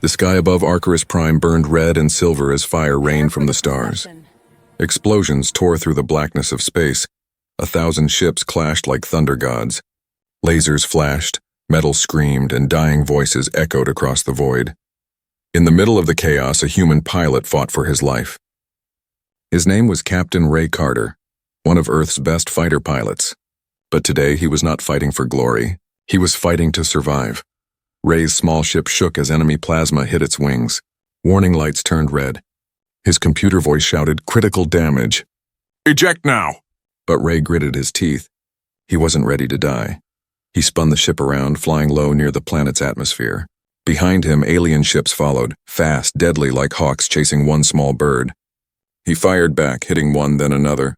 The sky above Arcturus Prime burned red and silver as fire rained from the stars. Explosions tore through the blackness of space. 1,000 ships clashed like thunder gods. Lasers flashed, metal screamed, and dying voices echoed across the void. In the middle of the chaos, a human pilot fought for his life. His name was Captain Ray Carter, one of Earth's best fighter pilots. But today he was not fighting for glory. He was fighting to survive. Ray's small ship shook as enemy plasma hit its wings. Warning lights turned red. His computer voice shouted, "Critical damage. Eject now!" But Ray gritted his teeth. He wasn't ready to die. He spun the ship around, flying low near the planet's atmosphere. Behind him, alien ships followed, fast, deadly like hawks chasing one small bird. He fired back, hitting one, then another.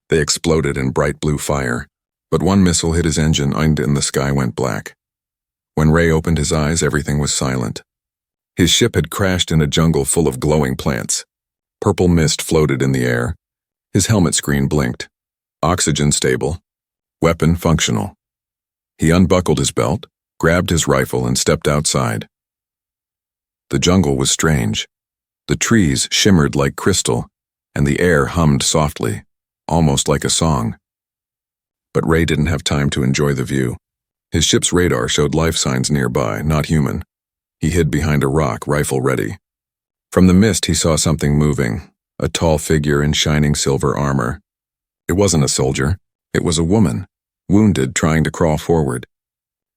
They exploded in bright blue fire. But one missile hit his engine, and the sky went black. When Ray opened his eyes, everything was silent. His ship had crashed in a jungle full of glowing plants. Purple mist floated in the air. His helmet screen blinked. Oxygen stable. Weapon functional. He unbuckled his belt, grabbed his rifle, and stepped outside. The jungle was strange. The trees shimmered like crystal, and the air hummed softly, almost like a song. But Ray didn't have time to enjoy the view. His ship's radar showed life signs nearby, not human. He hid behind a rock, rifle ready. From the mist, he saw something moving, a tall figure in shining silver armor. It wasn't a soldier. It was a woman, wounded, trying to crawl forward.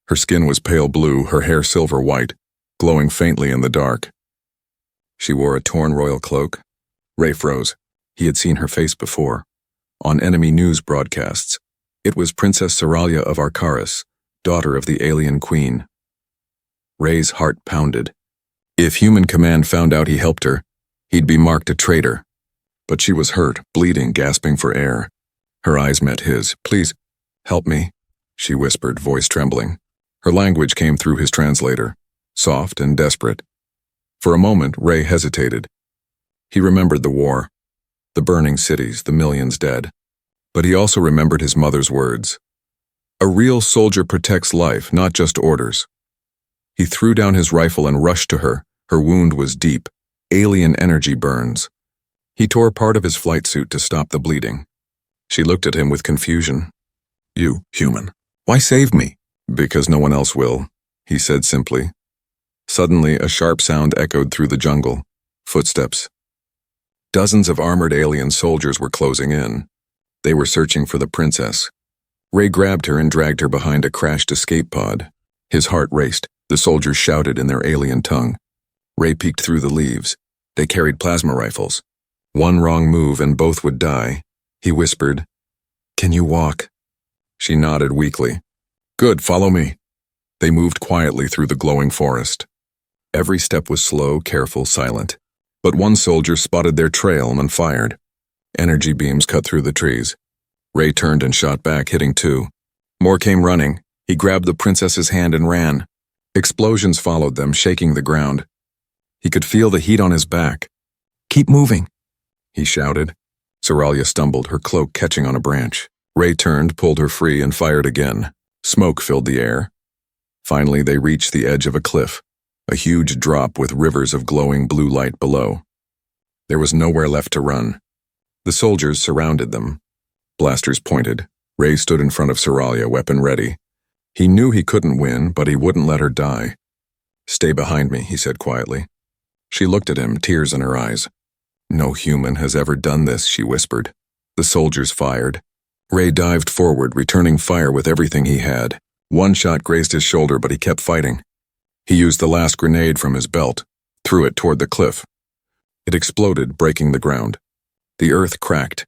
Her skin was pale blue, her hair silver white, glowing faintly in the dark. She wore a torn royal cloak. Ray froze. He had seen her face before, on enemy news broadcasts. It was Princess Seralia of Arcturus, daughter of the alien queen. Ray's heart pounded. If Human Command found out he helped her, he'd be marked a traitor. But she was hurt, bleeding, gasping for air. Her eyes met his. "Please, help me," she whispered, voice trembling. Her language came through his translator, soft and desperate. For a moment, Ray hesitated. He remembered the war, the burning cities, the millions dead. But he also remembered his mother's words. A real soldier protects life, not just orders. He threw down his rifle and rushed to her. Her wound was deep. Alien energy burns. He tore part of his flight suit to stop the bleeding. She looked at him with confusion. "You, human. Why save me?" "Because no one else will," he said simply. Suddenly, a sharp sound echoed through the jungle. Footsteps. Dozens of armored alien soldiers were closing in. They were searching for the princess. Ray grabbed her and dragged her behind a crashed escape pod. His heart raced. The soldiers shouted in their alien tongue. Ray peeked through the leaves. They carried plasma rifles. One wrong move and both would die. He whispered, "Can you walk?" She nodded weakly. "Good, follow me." They moved quietly through the glowing forest. Every step was slow, careful, silent. But one soldier spotted their trail and fired. Energy beams cut through the trees. Ray turned and shot back, hitting two. More came running. He grabbed the princess's hand and ran. Explosions followed them, shaking the ground. He could feel the heat on his back. "Keep moving," he shouted. Seralia stumbled, her cloak catching on a branch. Ray turned, pulled her free, and fired again. Smoke filled the air. Finally, they reached the edge of a cliff, a huge drop with rivers of glowing blue light below. There was nowhere left to run. The soldiers surrounded them. Blasters pointed. Ray stood in front of Seralia, weapon ready. He knew he couldn't win, but he wouldn't let her die. "Stay behind me," he said quietly. She looked at him, tears in her eyes. "No human has ever done this," she whispered. The soldiers fired. Ray dived forward, returning fire with everything he had. One shot grazed his shoulder, but he kept fighting. He used the last grenade from his belt, threw it toward the cliff. It exploded, breaking the ground. The earth cracked,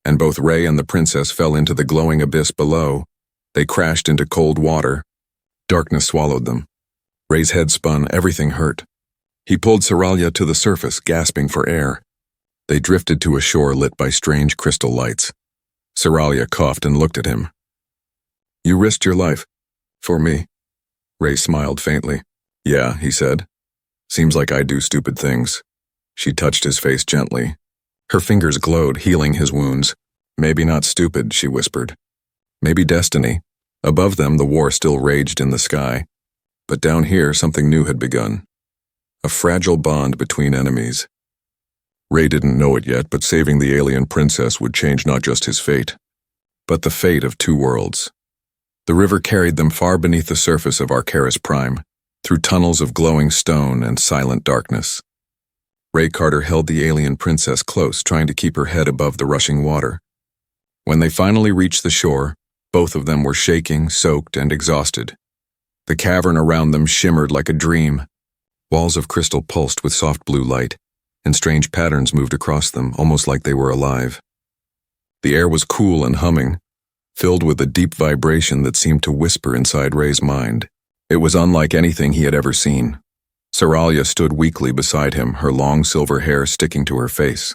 and both Ray and the princess fell into the glowing abyss below. They crashed into cold water. Darkness swallowed them. Ray's head spun, everything hurt. He pulled Seralia to the surface, gasping for air. They drifted to a shore lit by strange crystal lights. Seralia coughed and looked at him. "You risked your life. For me." Ray smiled faintly. "Yeah," he said. "Seems like I do stupid things." She touched his face gently. Her fingers glowed, healing his wounds. "Maybe not stupid," she whispered. "Maybe destiny." Above them, the war still raged in the sky. But down here, something new had begun. a fragile bond between enemies. Ray didn't know it yet, but saving the alien princess would change not just his fate, but the fate of two worlds. The river carried them far beneath the surface of Arcaris Prime, through tunnels of glowing stone and silent darkness. Ray Carter held the alien princess close, trying to keep her head above the rushing water. When they finally reached the shore, both of them were shaking, soaked, and exhausted. The cavern around them shimmered like a dream. Walls of crystal pulsed with soft blue light, and strange patterns moved across them, almost like they were alive. The air was cool and humming, filled with a deep vibration that seemed to whisper inside Ray's mind. It was unlike anything he had ever seen. Saralia stood weakly beside him, her long silver hair sticking to her face.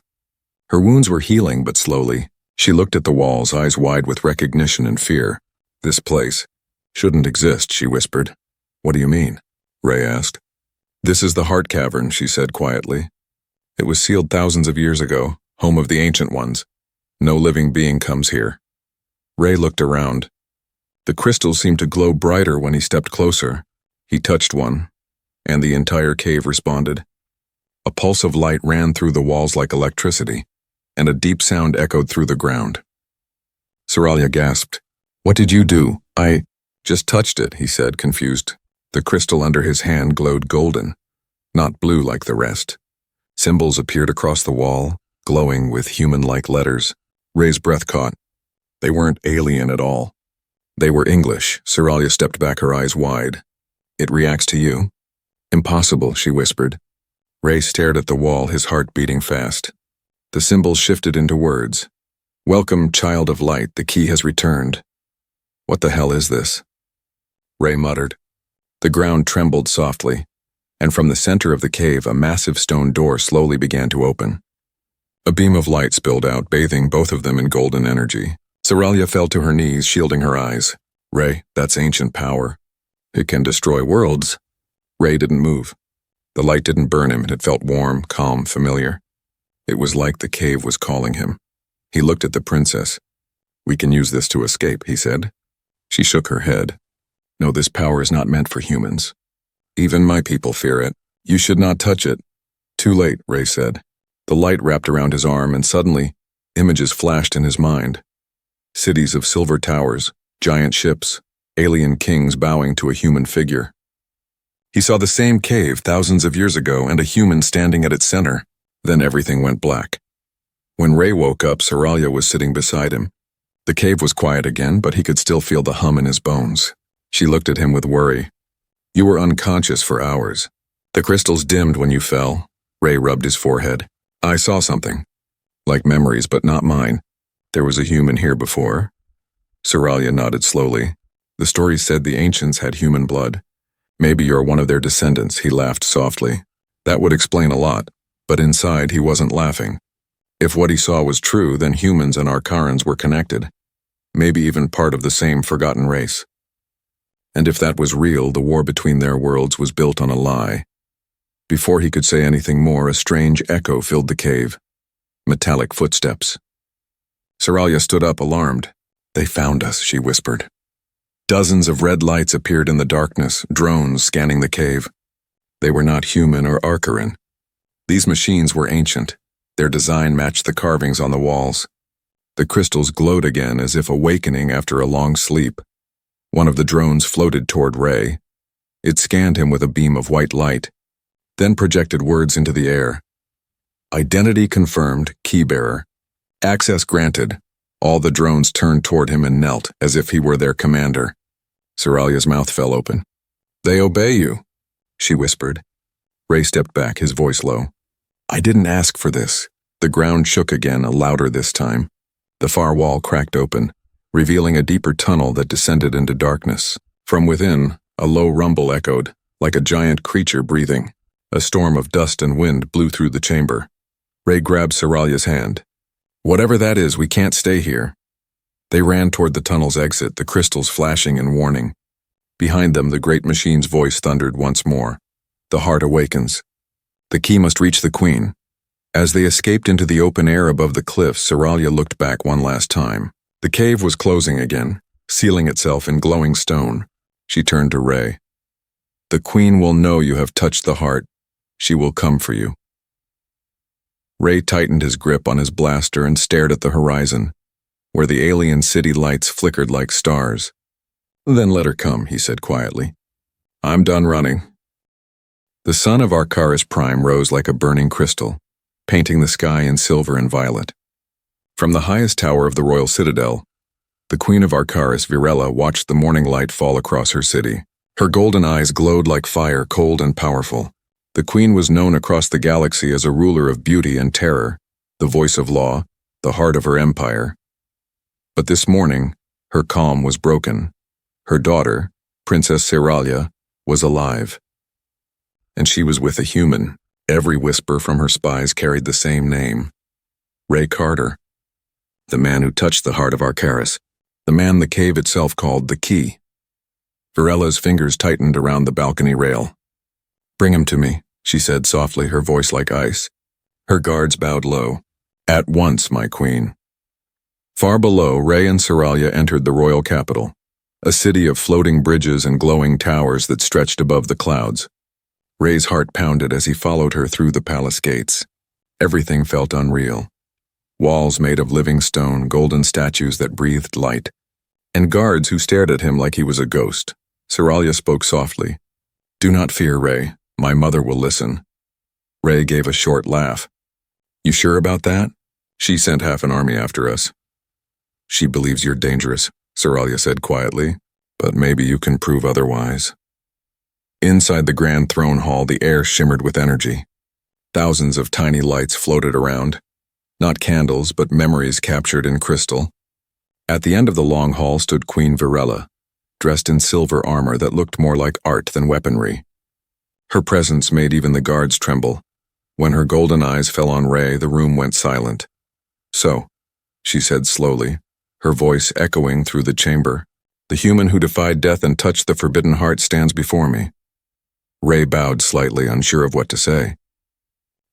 Her wounds were healing, but slowly. She looked at the walls, eyes wide with recognition and fear. "This place shouldn't exist," she whispered. "What do you mean?" Ray asked. "This is the Heart Cavern," she said quietly. "It was sealed thousands of years ago, home of the Ancient Ones. No living being comes here." Ray looked around. The crystals seemed to glow brighter when he stepped closer. He touched one, and the entire cave responded. A pulse of light ran through the walls like electricity, and a deep sound echoed through the ground. Saralia gasped. "What did you do?" "I just touched it," he said, confused. The crystal under his hand glowed golden, not blue like the rest. Symbols appeared across the wall, glowing with human-like letters. Ray's breath caught. They weren't alien at all. They were English. Saralia stepped back, her eyes wide. "It reacts to you?" "Impossible," she whispered. Ray stared at the wall, his heart beating fast. The symbols shifted into words. "Welcome, child of light, the key has returned." "What the hell is this?" Ray muttered. The ground trembled softly, and from the center of the cave a massive stone door slowly began to open. A beam of light spilled out, bathing both of them in golden energy. Saralia fell to her knees, shielding her eyes. "Ray, that's ancient power. It can destroy worlds." Ray didn't move. The light didn't burn him, and it felt warm, calm, familiar. It was like the cave was calling him. He looked at the princess. "We can use this to escape," he said. She shook her head. "No, this power is not meant for humans. Even my people fear it. You should not touch it." "Too late," Ray said. The light wrapped around his arm, and suddenly, images flashed in his mind. Cities of silver towers, giant ships, alien kings bowing to a human figure. He saw the same cave thousands of years ago and a human standing at its center. Then everything went black. When Ray woke up, Saralia was sitting beside him. The cave was quiet again, but he could still feel the hum in his bones. She looked at him with worry. "You were unconscious for hours. The crystals dimmed when you fell." Ray rubbed his forehead. "I saw something. Like memories, but not mine. There was a human here before." Saralia nodded slowly. "The story said the ancients had human blood. Maybe you're one of their descendants," he laughed softly. "That would explain a lot." But inside he wasn't laughing. If what he saw was true, then humans and Arcarans were connected. Maybe even part of the same forgotten race. And if that was real, the war between their worlds was built on a lie. Before he could say anything more, a strange echo filled the cave. Metallic footsteps. Saralia stood up, alarmed. "They found us," she whispered. Dozens of red lights appeared in the darkness, drones scanning the cave. They were not human or Arcaran. These machines were ancient. Their design matched the carvings on the walls. The crystals glowed again, as if awakening after a long sleep. One of the drones floated toward Ray. It scanned him with a beam of white light, then projected words into the air. "Identity confirmed, keybearer. Access granted." All the drones turned toward him and knelt, as if he were their commander. Saralia's mouth fell open. "They obey you," she whispered. Ray stepped back, his voice low. "I didn't ask for this." The ground shook again, louder this time. The far wall cracked open, revealing a deeper tunnel that descended into darkness. From within, a low rumble echoed, like a giant creature breathing. A storm of dust and wind blew through the chamber. Ray grabbed Saralia's hand. "Whatever that is, we can't stay here." They ran toward the tunnel's exit, the crystals flashing in warning. Behind them, the great machine's voice thundered once more. "The heart awakens. The key must reach the queen." As they escaped into the open air above the cliffs, Saralia looked back one last time. The cave was closing again, sealing itself in glowing stone. She turned to Ray. "The queen will know you have touched the heart. She will come for you. Ray tightened his grip on his blaster and stared at the horizon, where the alien city lights flickered like stars. Then let her come, he said quietly. I'm done running. The sun of Arcturus Prime rose like a burning crystal, painting the sky in silver and violet. From the highest tower of the royal citadel, the Queen of Arcturus, Virella, watched the morning light fall across her city. Her golden eyes glowed like fire, cold and powerful. The Queen was known across the galaxy as a ruler of beauty and terror, the voice of law, the heart of her empire. But this morning, her calm was broken. Her daughter, Princess Seralia, was alive. And she was with a human. Every whisper from her spies carried the same name. Ray Carter. The man who touched the heart of Arcturus. The man the cave itself called the Key. Virella's fingers tightened around the balcony rail. Bring him to me, she said softly, her voice like ice. Her guards bowed low. At once, my queen. Far below, Ray and Seralia entered the royal capital, a city of floating bridges and glowing towers that stretched above the clouds. Ray's heart pounded as he followed her through the palace gates. Everything felt unreal. Walls made of living stone, golden statues that breathed light, and guards who stared at him like he was a ghost. Seralia spoke softly. Do not fear, Ray. My mother will listen. Ray gave a short laugh. You sure about that? She sent half an army after us. She believes you're dangerous, Seralia said quietly, but maybe you can prove otherwise. Inside the grand throne hall, the air shimmered with energy. Thousands of tiny lights floated around. Not candles, but memories captured in crystal. At the end of the long hall stood Queen Virella, dressed in silver armor that looked more like art than weaponry. Her presence made even the guards tremble. When her golden eyes fell on Ray, the room went silent. So, she said slowly, her voice echoing through the chamber, the human who defied death and touched the forbidden heart stands before me. Ray bowed slightly, unsure of what to say.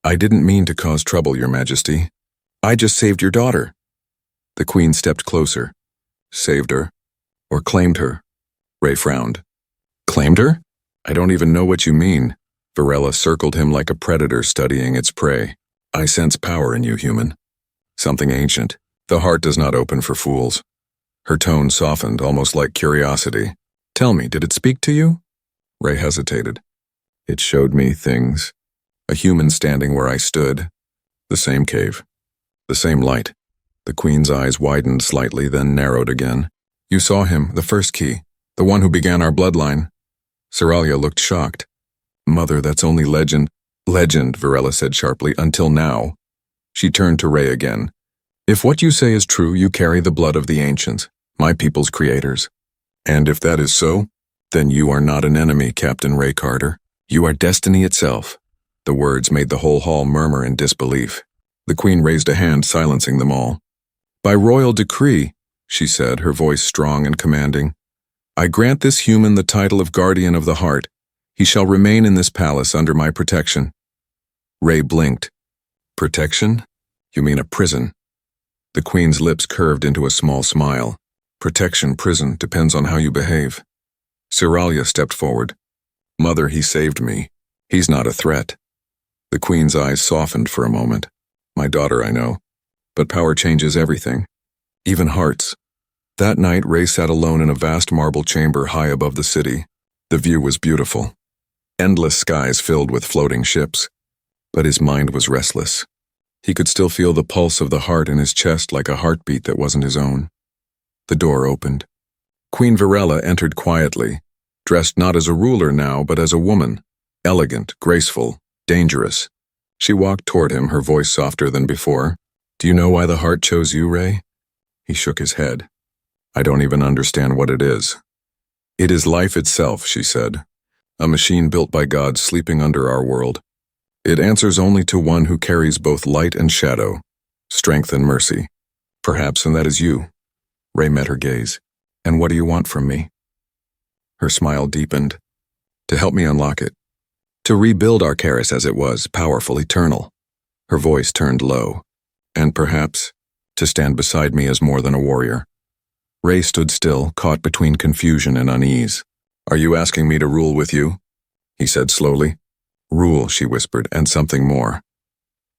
I didn't mean to cause trouble, Your Majesty. I just saved your daughter. The Queen stepped closer. Saved her? Or claimed her? Ray frowned. Claimed her? I don't even know what you mean. Virella circled him like a predator studying its prey. I sense power in you, human. Something ancient. The heart does not open for fools. Her tone softened, almost like curiosity. Tell me, did it speak to you? Ray hesitated. It showed me things. A human standing where I stood. The same cave. The same light. The Queen's eyes widened slightly, then narrowed again. You saw him, the first key. The one who began our bloodline. Seralia looked shocked. Mother, that's only legend. Legend, Virella said sharply, until now. She turned to Ray again. If what you say is true, you carry the blood of the ancients, my people's creators. And if that is so, then you are not an enemy, Captain Ray Carter. You are destiny itself. The words made the whole hall murmur in disbelief. The Queen raised a hand, silencing them all. By royal decree, she said, her voice strong and commanding, I grant this human the title of Guardian of the Heart. He shall remain in this palace under my protection. Ray blinked. Protection? You mean a prison? The Queen's lips curved into a small smile. Protection, prison, depends on how you behave. Seralia stepped forward. Mother, he saved me. He's not a threat. The Queen's eyes softened for a moment. My daughter, I know. But power changes everything. Even hearts. That night, Ray sat alone in a vast marble chamber high above the city. The view was beautiful. Endless skies filled with floating ships. But his mind was restless. He could still feel the pulse of the heart in his chest like a heartbeat that wasn't his own. The door opened. Queen Virella entered quietly, dressed not as a ruler now, but as a woman, elegant, graceful, dangerous. She walked toward him, her voice softer than before. Do you know why the heart chose you, Ray? He shook his head. I don't even understand what it is. It is life itself, she said. A machine built by God sleeping under our world. It answers only to one who carries both light and shadow, strength and mercy. Perhaps, and that is you. Ray met her gaze. And what do you want from me? Her smile deepened. To help me unlock it. To rebuild Arcturus as it was, powerful, eternal. Her voice turned low. And perhaps, to stand beside me as more than a warrior. Ray stood still, caught between confusion and unease. Are you asking me to rule with you? He said slowly. Rule, she whispered, and something more.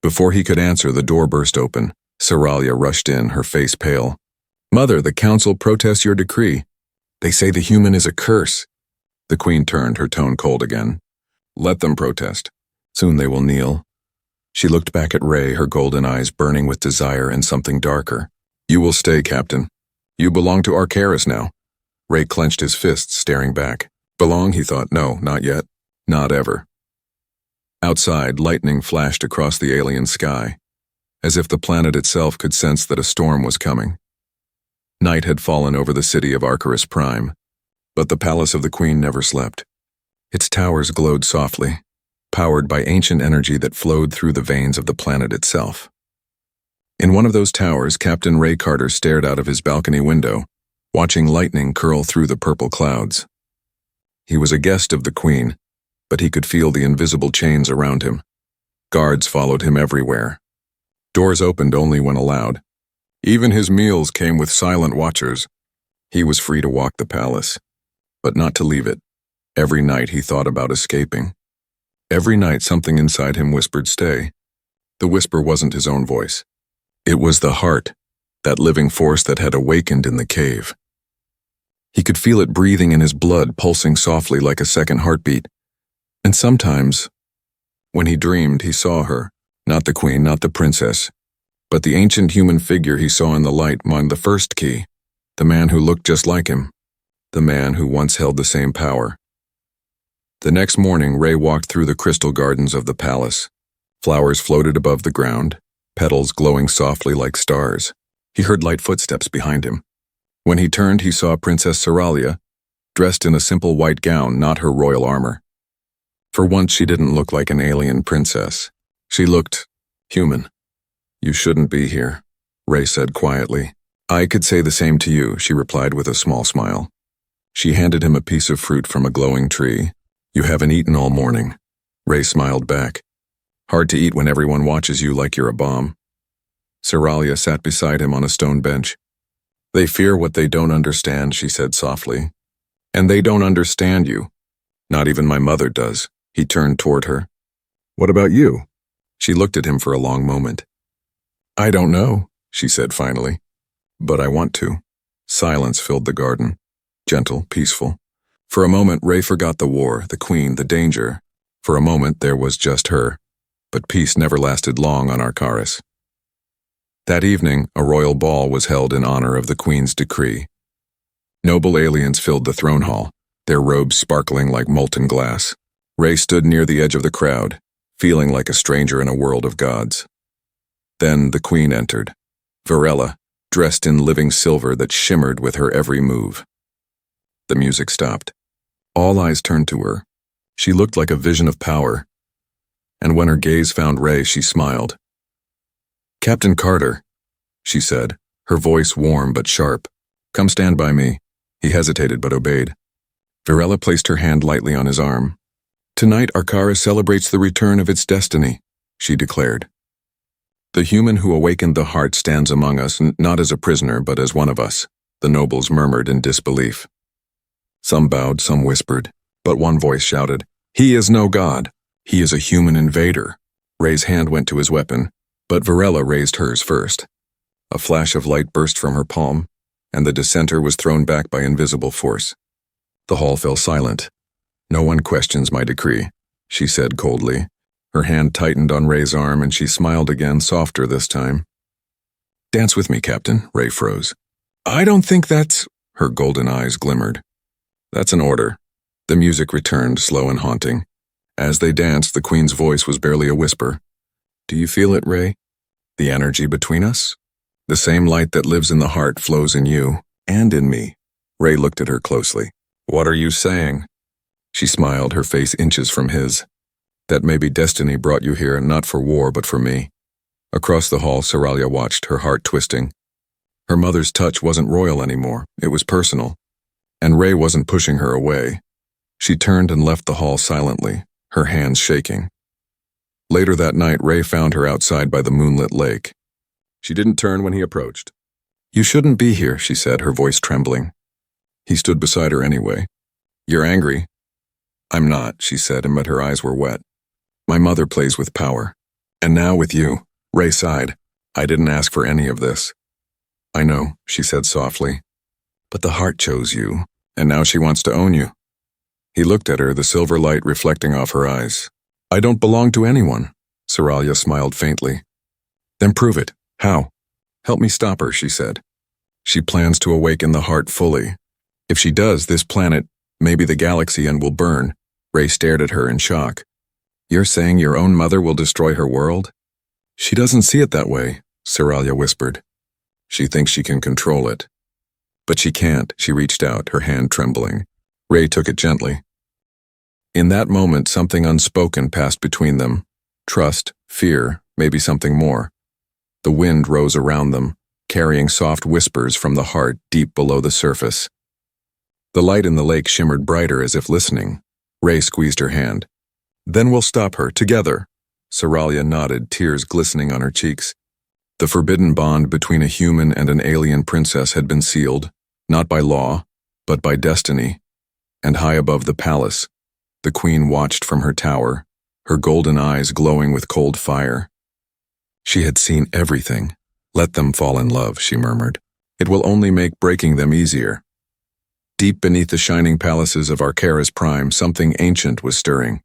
Before he could answer, the door burst open. Saralia rushed in, her face pale. Mother, the council protests your decree. They say the human is a curse. The queen turned, her tone cold again. Let them protest. Soon they will kneel. She looked back at Ray, her golden eyes burning with desire and something darker. You will stay, Captain. You belong to Arcaris now. Ray clenched his fists, staring back. Belong, he thought. No, not yet. Not ever. Outside, lightning flashed across the alien sky, as if the planet itself could sense that a storm was coming. Night had fallen over the city of Arcaris Prime, but the palace of the Queen never slept. Its towers glowed softly, powered by ancient energy that flowed through the veins of the planet itself. In one of those towers, Captain Ray Carter stared out of his balcony window, watching lightning curl through the purple clouds. He was a guest of the Queen, but he could feel the invisible chains around him. Guards followed him everywhere. Doors opened only when allowed. Even his meals came with silent watchers. He was free to walk the palace, but not to leave it. Every night he thought about escaping. Every night something inside him whispered, stay. The whisper wasn't his own voice. It was the heart, that living force that had awakened in the cave. He could feel it breathing in his blood, pulsing softly like a second heartbeat. And sometimes, when he dreamed, he saw her, not the queen, not the princess, but the ancient human figure he saw in the light among the first key, the man who looked just like him, the man who once held the same power. The next morning, Ray walked through the crystal gardens of the palace. Flowers floated above the ground, petals glowing softly like stars. He heard light footsteps behind him. When he turned, he saw Princess Saralia, dressed in a simple white gown, not her royal armor. For once, she didn't look like an alien princess. She looked human. You shouldn't be here, Ray said quietly. I could say the same to you, she replied with a small smile. She handed him a piece of fruit from a glowing tree. You haven't eaten all morning. Ray smiled back. Hard to eat when everyone watches you like you're a bomb. Saralia sat beside him on a stone bench. They fear what they don't understand, she said softly. And they don't understand you. Not even my mother does. He turned toward her. What about you? She looked at him for a long moment. I don't know, she said finally. But I want to. Silence filled the garden. Gentle, peaceful. For a moment, Ray forgot the war, the queen, the danger. For a moment, there was just her. But peace never lasted long on Arcaris. That evening, a royal ball was held in honor of the queen's decree. Noble aliens filled the throne hall, their robes sparkling like molten glass. Ray stood near the edge of the crowd, feeling like a stranger in a world of gods. Then the queen entered, Varela, dressed in living silver that shimmered with her every move. The music stopped. All eyes turned to her. She looked like a vision of power. And when her gaze found Ray, she smiled. Captain Carter, she said, her voice warm but sharp. Come stand by me. He hesitated but obeyed. Varela placed her hand lightly on his arm. Tonight, Arcaris celebrates the return of its destiny, she declared. The human who awakened the heart stands among us, not as a prisoner, but as one of us, the nobles murmured in disbelief. Some bowed, some whispered, but one voice shouted, He is no god. He is a human invader. Ray's hand went to his weapon, but Varela raised hers first. A flash of light burst from her palm, and the dissenter was thrown back by invisible force. The hall fell silent. No one questions my decree, she said coldly. Her hand tightened on Ray's arm, and she smiled again, softer this time. Dance with me, Captain, Ray froze. I don't think that's... Her golden eyes glimmered. That's an order. The music returned, slow and haunting. As they danced, the queen's voice was barely a whisper. Do you feel it, Ray? The energy between us? The same light that lives in the heart flows in you, and in me. Ray looked at her closely. What are you saying? She smiled, her face inches from his. That maybe destiny brought you here, not for war, but for me. Across the hall, Saralia watched, her heart twisting. Her mother's touch wasn't royal anymore, it was personal. And Ray wasn't pushing her away. She turned and left the hall silently, her hands shaking. Later that night, Ray found her outside by the moonlit lake. She didn't turn when he approached. You shouldn't be here, she said, her voice trembling. He stood beside her anyway. You're angry. I'm not, she said, but her eyes were wet. My mother plays with power. And now with you. Ray sighed. I didn't ask for any of this. I know, she said softly. But the heart chose you, and now she wants to own you. He looked at her, the silver light reflecting off her eyes. I don't belong to anyone. Saralia smiled faintly. Then prove it. How? Help me stop her, she said. She plans to awaken the heart fully. If she does, this planet, maybe the galaxy, and will burn. Ray stared at her in shock. You're saying your own mother will destroy her world? She doesn't see it that way, Saralia whispered. She thinks she can control it. But she can't, she reached out, her hand trembling. Ray took it gently. In that moment, something unspoken passed between them. Trust, fear, maybe something more. The wind rose around them, carrying soft whispers from the heart deep below the surface. The light in the lake shimmered brighter as if listening. Ray squeezed her hand. Then we'll stop her, together. Saralia nodded, tears glistening on her cheeks. The forbidden bond between a human and an alien princess had been sealed, not by law, but by destiny. And high above the palace, the queen watched from her tower, her golden eyes glowing with cold fire. She had seen everything. Let them fall in love, she murmured. It will only make breaking them easier. Deep beneath the shining palaces of Arcaris Prime, something ancient was stirring.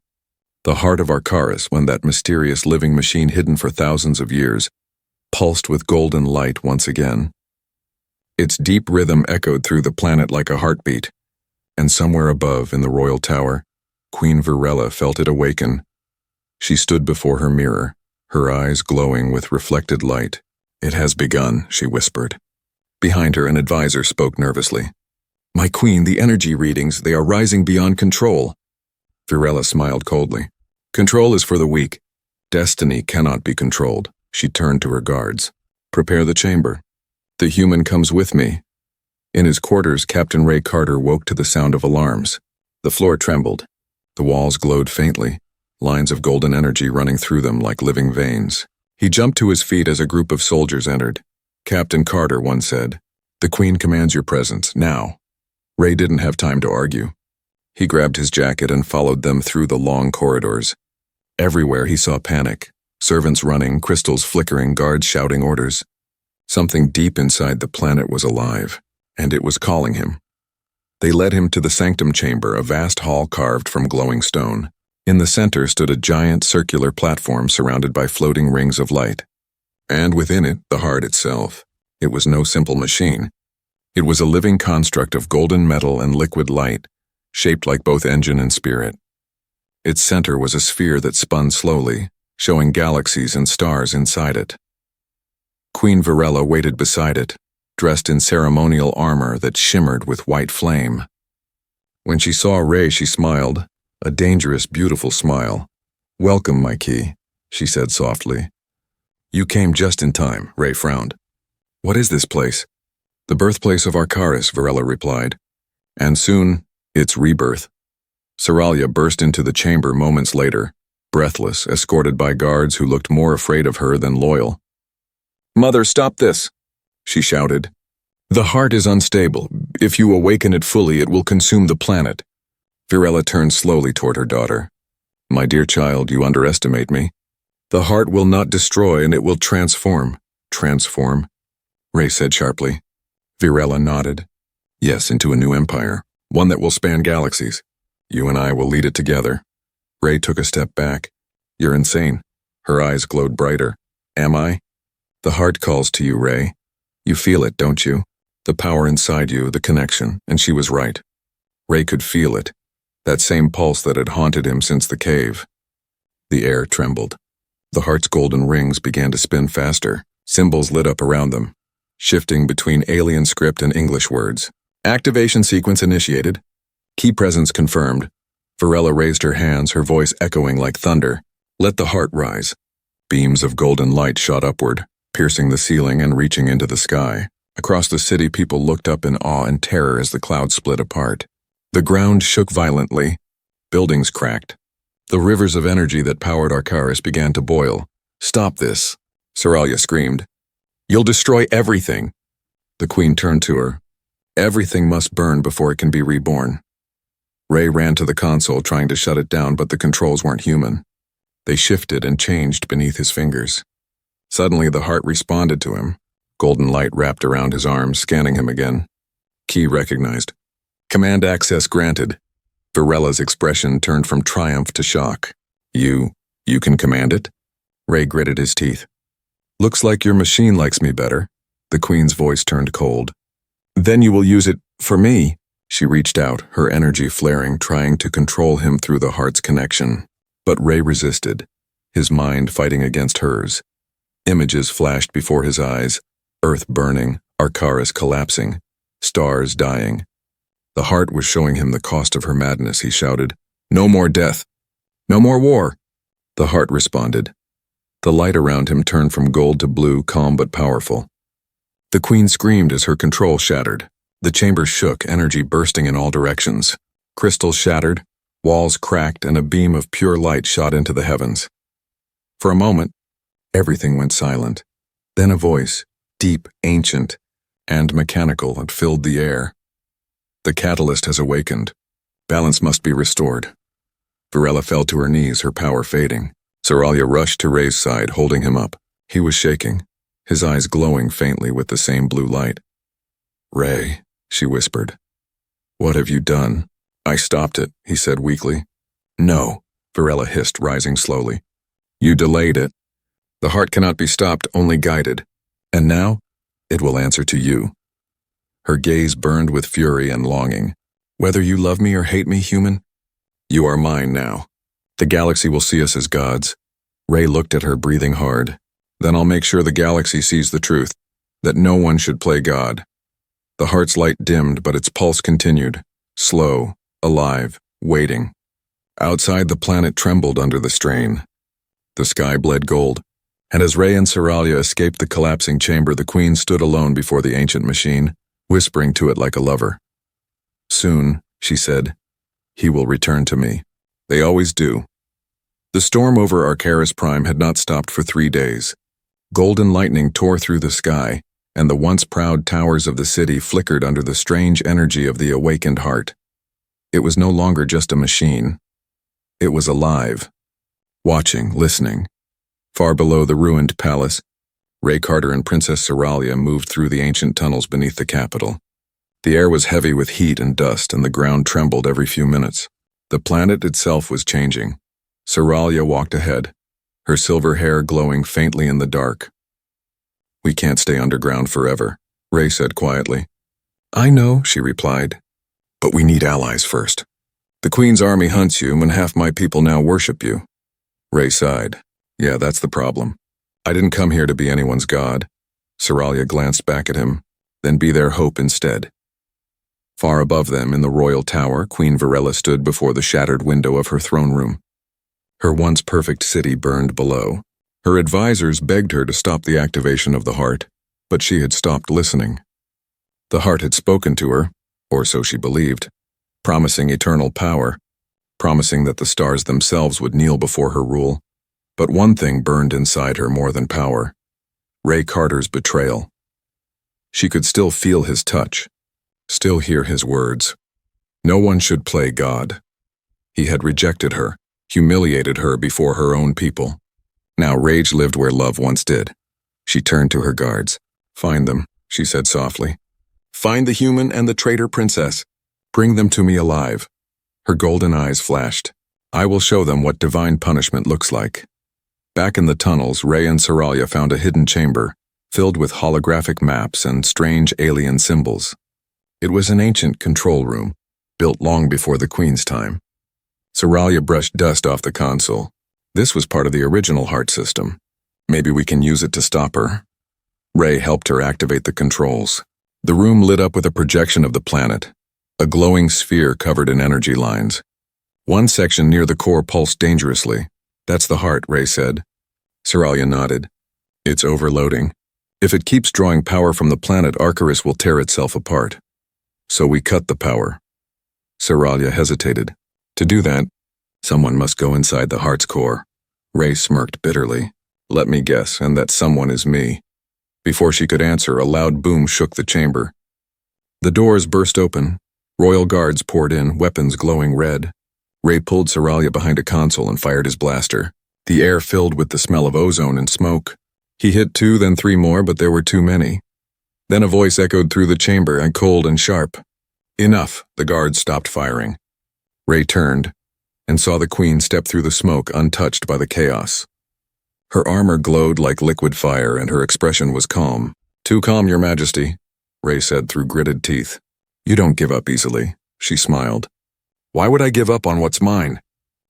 The heart of Arcaris, when that mysterious living machine hidden for thousands of years, pulsed with golden light once again. Its deep rhythm echoed through the planet like a heartbeat, and somewhere above, in the royal tower, Queen Virella felt it awaken. She stood before her mirror, her eyes glowing with reflected light. It has begun, she whispered. Behind her, an advisor spoke nervously. My queen, the energy readings, they are rising beyond control. Virella smiled coldly. Control is for the weak. Destiny cannot be controlled. She turned to her guards. Prepare the chamber. The human comes with me. In his quarters, Captain Ray Carter woke to the sound of alarms. The floor trembled. The walls glowed faintly, lines of golden energy running through them like living veins. He jumped to his feet as a group of soldiers entered. Captain Carter, one said, the Queen commands your presence, now. Ray didn't have time to argue. He grabbed his jacket and followed them through the long corridors. Everywhere he saw panic. Servants running, crystals flickering, guards shouting orders. Something deep inside the planet was alive, and it was calling him. They led him to the sanctum chamber, a vast hall carved from glowing stone. In the center stood a giant circular platform surrounded by floating rings of light. And within it, the heart itself. It was no simple machine. It was a living construct of golden metal and liquid light, shaped like both engine and spirit. Its center was a sphere that spun slowly, showing galaxies and stars inside it. Queen Virella waited beside it, dressed in ceremonial armor that shimmered with white flame. When she saw Ray, she smiled, a dangerous, beautiful smile. Welcome, my key, she said softly. You came just in time, Ray frowned. What is this place? The birthplace of Arcaris, Virella replied. And soon, its rebirth. Saralia burst into the chamber moments later, breathless, escorted by guards who looked more afraid of her than loyal. Mother, stop this, she shouted. The heart is unstable. If you awaken it fully, it will consume the planet. Virella turned slowly toward her daughter. My dear child, you underestimate me. The heart will not destroy, and it will transform. Transform? Ray said sharply. Virella nodded. Yes, into a new empire, one that will span galaxies. You and I will lead it together. Ray took a step back. You're insane. Her eyes glowed brighter. Am I? The heart calls to you, Ray. You feel it, don't you? The power inside you, the connection, and she was right. Ray could feel it, that same pulse that had haunted him since the cave. The air trembled. The heart's golden rings began to spin faster. Symbols lit up around them, shifting between alien script and English words. Activation sequence initiated. Key presence confirmed. Virella raised her hands, her voice echoing like thunder. Let the heart rise. Beams of golden light shot upward, piercing the ceiling and reaching into the sky. Across the city, people looked up in awe and terror as the clouds split apart. The ground shook violently. Buildings cracked. The rivers of energy that powered Arcaris began to boil. Stop this, Saralia screamed. You'll destroy everything. The Queen turned to her. Everything must burn before it can be reborn. Ray ran to the console, trying to shut it down, but the controls weren't human. They shifted and changed beneath his fingers. Suddenly, the heart responded to him. Golden light wrapped around his arms, scanning him again. Key recognized. Command access granted. Virella's expression turned from triumph to shock. You can command it? Ray gritted his teeth. Looks like your machine likes me better. The Queen's voice turned cold. Then you will use it for me. She reached out, her energy flaring, trying to control him through the heart's connection. But Ray resisted, his mind fighting against hers. Images flashed before his eyes, Earth burning, Arcaris collapsing, stars dying. The heart was showing him the cost of her madness, he shouted. No more death. No more war. The heart responded. The light around him turned from gold to blue, calm but powerful. The Queen screamed as her control shattered. The chamber shook, energy bursting in all directions. Crystals shattered, walls cracked, and a beam of pure light shot into the heavens. For a moment, everything went silent. Then a voice, deep, ancient, and mechanical, had filled the air. The catalyst has awakened. Balance must be restored. Virella fell to her knees, her power fading. Seralia rushed to Ray's side, holding him up. He was shaking, his eyes glowing faintly with the same blue light. Ray, she whispered. What have you done? I stopped it, he said weakly. No, Virella hissed, rising slowly. You delayed it. The heart cannot be stopped, only guided. And now, it will answer to you. Her gaze burned with fury and longing. Whether you love me or hate me, human, you are mine now. The galaxy will see us as gods. Ray looked at her, breathing hard. Then I'll make sure the galaxy sees the truth, that no one should play God. The heart's light dimmed, but its pulse continued, slow, alive, waiting. Outside, the planet trembled under the strain. The sky bled gold, and as Ray and Seralia escaped the collapsing chamber, the Queen stood alone before the ancient machine, whispering to it like a lover. Soon, she said, he will return to me. They always do. The storm over Arcaris Prime had not stopped for 3 days. Golden lightning tore through the sky, and the once proud towers of the city flickered under the strange energy of the awakened heart. It was no longer just a machine. It was alive, watching, listening. Far below the ruined palace, Ray Carter and Princess Seralia moved through the ancient tunnels beneath the capital. The air was heavy with heat and dust, and the ground trembled every few minutes. The planet itself was changing. Seralia walked ahead, her silver hair glowing faintly in the dark. We can't stay underground forever, Ray said quietly. I know, she replied, but we need allies first. The Queen's army hunts you, and half my people now worship you. Ray sighed. Yeah, that's the problem. I didn't come here to be anyone's god. Seralia glanced back at him, then be their hope instead. Far above them, in the royal tower, Queen Virella stood before the shattered window of her throne room. Her once perfect city burned below. Her advisors begged her to stop the activation of the heart, but she had stopped listening. The heart had spoken to her, or so she believed, promising eternal power, promising that the stars themselves would kneel before her rule. But one thing burned inside her more than power: Ray Carter's betrayal. She could still feel his touch, still hear his words. No one should play God. He had rejected her, humiliated her before her own people. Now rage lived where love once did. She turned to her guards. Find them, she said softly. Find the human and the traitor princess. Bring them to me alive. Her golden eyes flashed. I will show them what divine punishment looks like. Back in the tunnels, Ray and Seralia found a hidden chamber, filled with holographic maps and strange alien symbols. It was an ancient control room, built long before the Queen's time. Seralia brushed dust off the console. This was part of the original heart system. Maybe we can use it to stop her. Ray helped her activate the controls. The room lit up with a projection of the planet, a glowing sphere covered in energy lines. One section near the core pulsed dangerously. That's the heart, Ray said. Seralia nodded. It's overloading. If it keeps drawing power from the planet, Arcaris will tear itself apart. So we cut the power. Seralia hesitated. To do that, someone must go inside the heart's core. Ray smirked bitterly. Let me guess, and that someone is me. Before she could answer, a loud boom shook the chamber. The doors burst open. Royal guards poured in, weapons glowing red. Ray pulled Seralia behind a console and fired his blaster. the air filled with the smell of ozone and smoke. He hit 2, then 3 more, but there were too many. Then a voice echoed through the chamber, and cold and sharp. Enough, the guards stopped firing. Ray turned and saw the Queen step through the smoke untouched by the chaos. Her armor glowed like liquid fire, and her expression was calm. "Too calm, Your Majesty," Ray said through gritted teeth. "You don't give up easily," she smiled. "Why would I give up on what's mine?"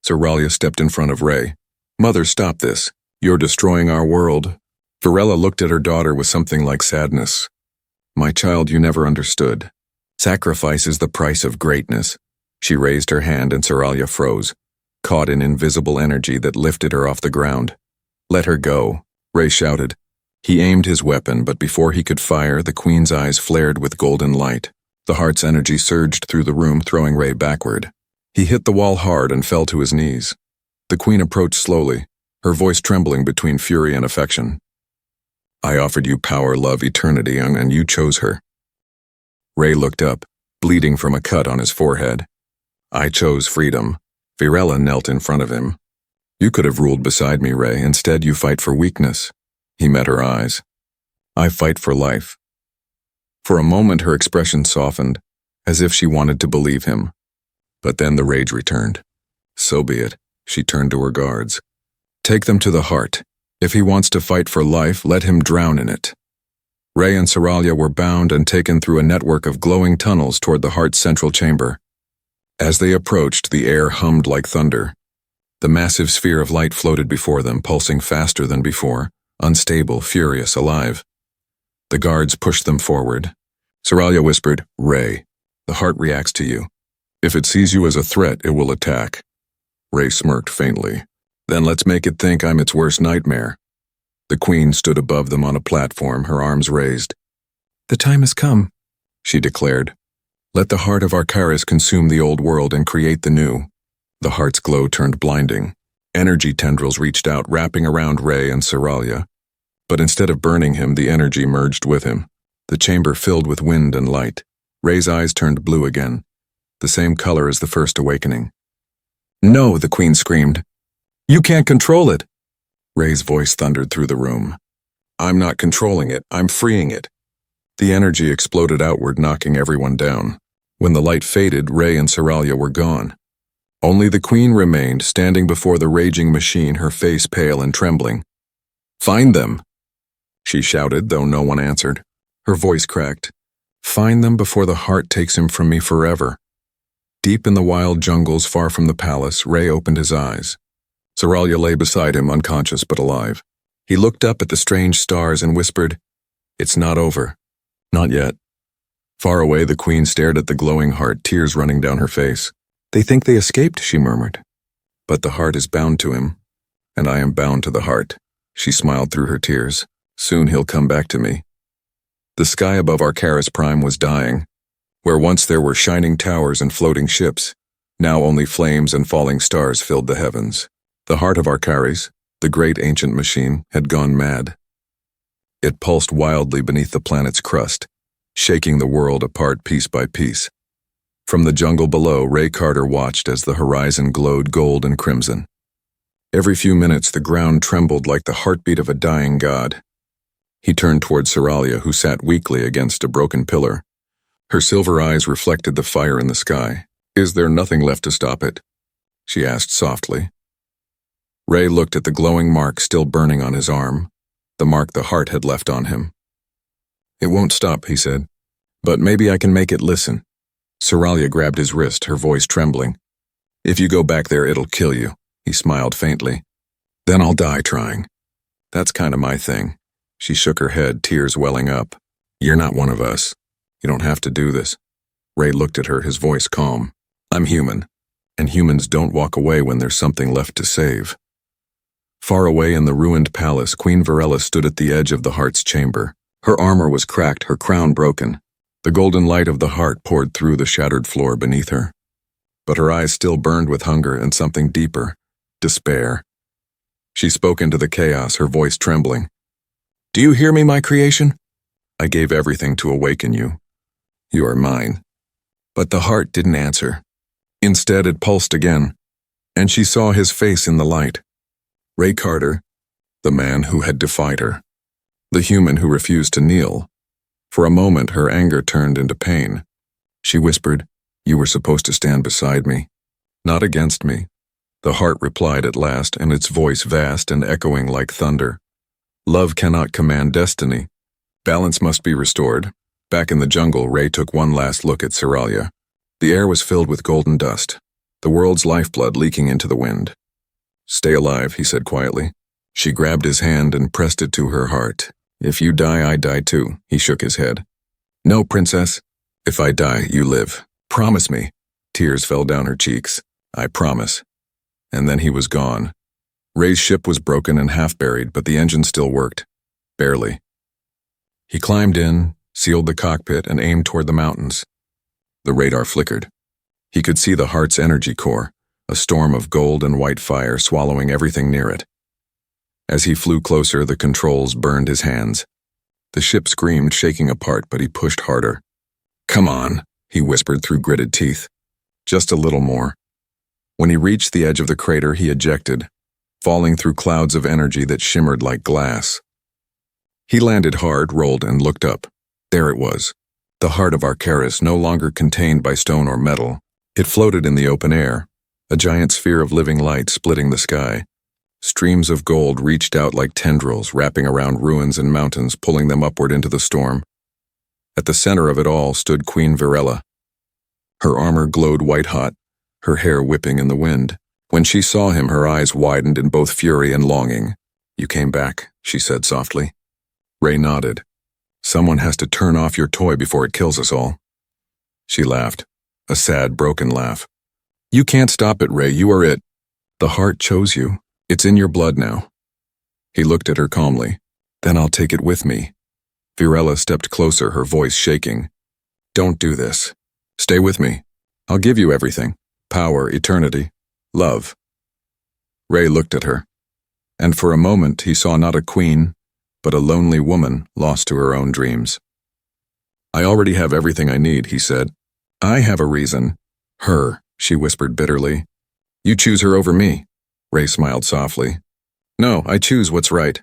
Seralia stepped in front of Ray. "Mother, stop this. You're destroying our world." Varela looked at her daughter with something like sadness. "My child, you never understood. Sacrifice is the price of greatness." She raised her hand and Seralia froze, caught in invisible energy that lifted her off the ground. "Let her go," Ray shouted. He aimed his weapon, but before he could fire, the Queen's eyes flared with golden light. The heart's energy surged through the room, throwing Ray backward. He hit the wall hard and fell to his knees. The Queen approached slowly, her voice trembling between fury and affection. "I offered you power, love, eternity, and you chose her." Ray looked up, bleeding from a cut on his forehead. "I chose freedom." Varela knelt in front of him. "You could have ruled beside me, Ray. Instead, you fight for weakness." He met her eyes. "I fight for life." For a moment, her expression softened, as if she wanted to believe him. But then the rage returned. "So be it." She turned to her guards. "Take them to the heart. If he wants to fight for life, let him drown in it." Ray and Seralia were bound and taken through a network of glowing tunnels toward the heart's central chamber. As they approached, the air hummed like thunder. The massive sphere of light floated before them, pulsing faster than before, unstable, furious, alive. The guards pushed them forward. Seralia whispered, "Ray, the heart reacts to you. If it sees you as a threat, it will attack." Ray smirked faintly. "Then let's make it think I'm its worst nightmare." The Queen stood above them on a platform, her arms raised. "The time has come," she declared. "Let the heart of Arcaris consume the old world and create the new." The heart's glow turned blinding. Energy tendrils reached out, wrapping around Ray and Seralia. But instead of burning him, the energy merged with him. The chamber filled with wind and light. Ray's eyes turned blue again, the same color as the first awakening. "No," the Queen screamed. "You can't control it." Ray's voice thundered through the room. "I'm not controlling it, I'm freeing it." The energy exploded outward, knocking everyone down. When the light faded, Ray and Seralia were gone. Only the Queen remained, standing before the raging machine, her face pale and trembling. "Find them!" she shouted, though no one answered. Her voice cracked. "Find them before the heart takes him from me forever." Deep in the wild jungles far from the palace, Ray opened his eyes. Seralia lay beside him, unconscious but alive. He looked up at the strange stars and whispered, "It's not over. Not yet." Far away, the Queen stared at the glowing heart, tears running down her face. "They think they escaped," she murmured. "But the heart is bound to him, and I am bound to the heart." She smiled through her tears. "Soon he'll come back to me." The sky above Arcaris Prime was dying. Where once there were shining towers and floating ships, now only flames and falling stars filled the heavens. The heart of Arcaris, the great ancient machine, had gone mad. It pulsed wildly beneath the planet's crust, shaking the world apart piece by piece. From the jungle below, Ray Carter watched as the horizon glowed gold and crimson. Every few minutes, the ground trembled like the heartbeat of a dying god. He turned toward Seralia, who sat weakly against a broken pillar. Her silver eyes reflected the fire in the sky. "Is there nothing left to stop it?" she asked softly. Ray looked at the glowing mark still burning on his arm, the mark the heart had left on him. "It won't stop," he said. "But maybe I can make it listen." Seralia grabbed his wrist, her voice trembling. "If you go back there, it'll kill you," he smiled faintly. "Then I'll die trying. That's kind of my thing." She shook her head, tears welling up. "You're not one of us. You don't have to do this." Ray looked at her, his voice calm. "I'm human, and humans don't walk away when there's something left to save." Far away in the ruined palace, Queen Varela stood at the edge of the heart's chamber. Her armor was cracked, her crown broken. The golden light of the heart poured through the shattered floor beneath her. But her eyes still burned with hunger and something deeper, despair. She spoke into the chaos, her voice trembling. "Do you hear me, my creation? I gave everything to awaken you. You are mine." But the heart didn't answer. Instead, it pulsed again, and she saw his face in the light. Ray Carter, the man who had defied her. The human who refused to kneel. For a moment, her anger turned into pain. She whispered, "You were supposed to stand beside me, not against me." The heart replied at last, and its voice vast and echoing like thunder. Love cannot command destiny. Balance must be restored. Back in the jungle, Ray took one last look at Seralia. The air was filled with golden dust, the world's lifeblood leaking into the wind. "Stay alive," he said quietly. She grabbed his hand and pressed it to her heart. "If you die, I die too," he shook his head. "No, princess. If I die, you live. Promise me." Tears fell down her cheeks. "I promise." And then he was gone. Ray's ship was broken and half-buried, but the engine still worked. Barely. He climbed in, sealed the cockpit, and aimed toward the mountains. The radar flickered. He could see the heart's energy core, a storm of gold and white fire swallowing everything near it. As he flew closer, the controls burned his hands. The ship screamed, shaking apart, but he pushed harder. "Come on," he whispered through gritted teeth. "Just a little more." When he reached the edge of the crater, he ejected, falling through clouds of energy that shimmered like glass. He landed hard, rolled, and looked up. There it was. The heart of Arcaris, no longer contained by stone or metal. It floated in the open air, a giant sphere of living light splitting the sky. Streams of gold reached out like tendrils, wrapping around ruins and mountains, pulling them upward into the storm. At the center of it all stood Queen Virella. Her armor glowed white-hot, her hair whipping in the wind. When she saw him, her eyes widened in both fury and longing. "You came back," she said softly. Ray nodded. "Someone has to turn off your toy before it kills us all." She laughed, a sad, broken laugh. "You can't stop it, Ray. You are it. The heart chose you. It's in your blood now." He looked at her calmly. "Then I'll take it with me." Virella stepped closer, her voice shaking. "Don't do this. Stay with me. I'll give you everything. Power, eternity, love." Ray looked at her, and for a moment he saw not a queen, but a lonely woman lost to her own dreams. "I already have everything I need," he said. "I have a reason." "Her," she whispered bitterly. "You choose her over me." Ray smiled softly. "No, I choose what's right."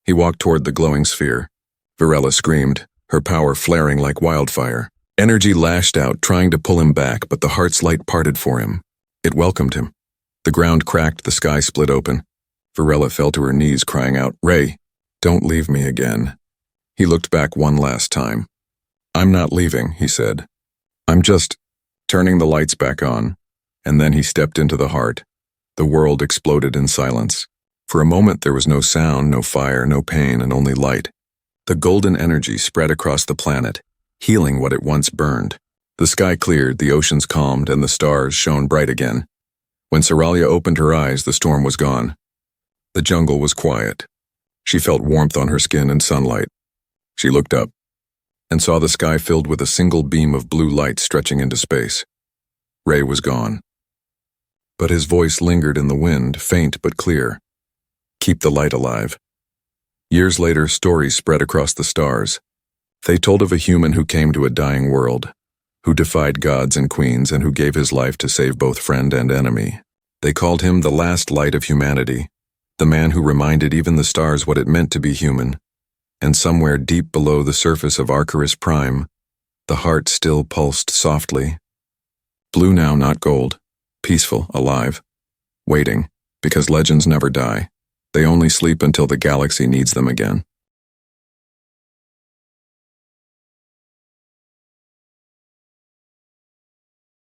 He walked toward the glowing sphere. Virella screamed, her power flaring like wildfire. Energy lashed out, trying to pull him back, but the heart's light parted for him. It welcomed him. The ground cracked, the sky split open. Virella fell to her knees, crying out, "Ray, don't leave me again." He looked back one last time. "I'm not leaving," he said. "I'm just turning the lights back on." And then he stepped into the heart. The world exploded in silence. For a moment there was no sound, no fire, no pain, and only light. The golden energy spread across the planet, healing what it once burned. The sky cleared, the oceans calmed, and the stars shone bright again. When Seralia opened her eyes, the storm was gone. The jungle was quiet. She felt warmth on her skin and sunlight. She looked up and saw the sky filled with a single beam of blue light stretching into space. Ray was gone. But his voice lingered in the wind, faint but clear. "Keep the light alive." Years later, stories spread across the stars. They told of a human who came to a dying world, who defied gods and queens, and who gave his life to save both friend and enemy. They called him the last light of humanity, the man who reminded even the stars what it meant to be human. And somewhere deep below the surface of Arcaris Prime, the heart still pulsed softly. Blue now, not gold. Peaceful, alive. Waiting, because legends never die. They only sleep until the galaxy needs them again.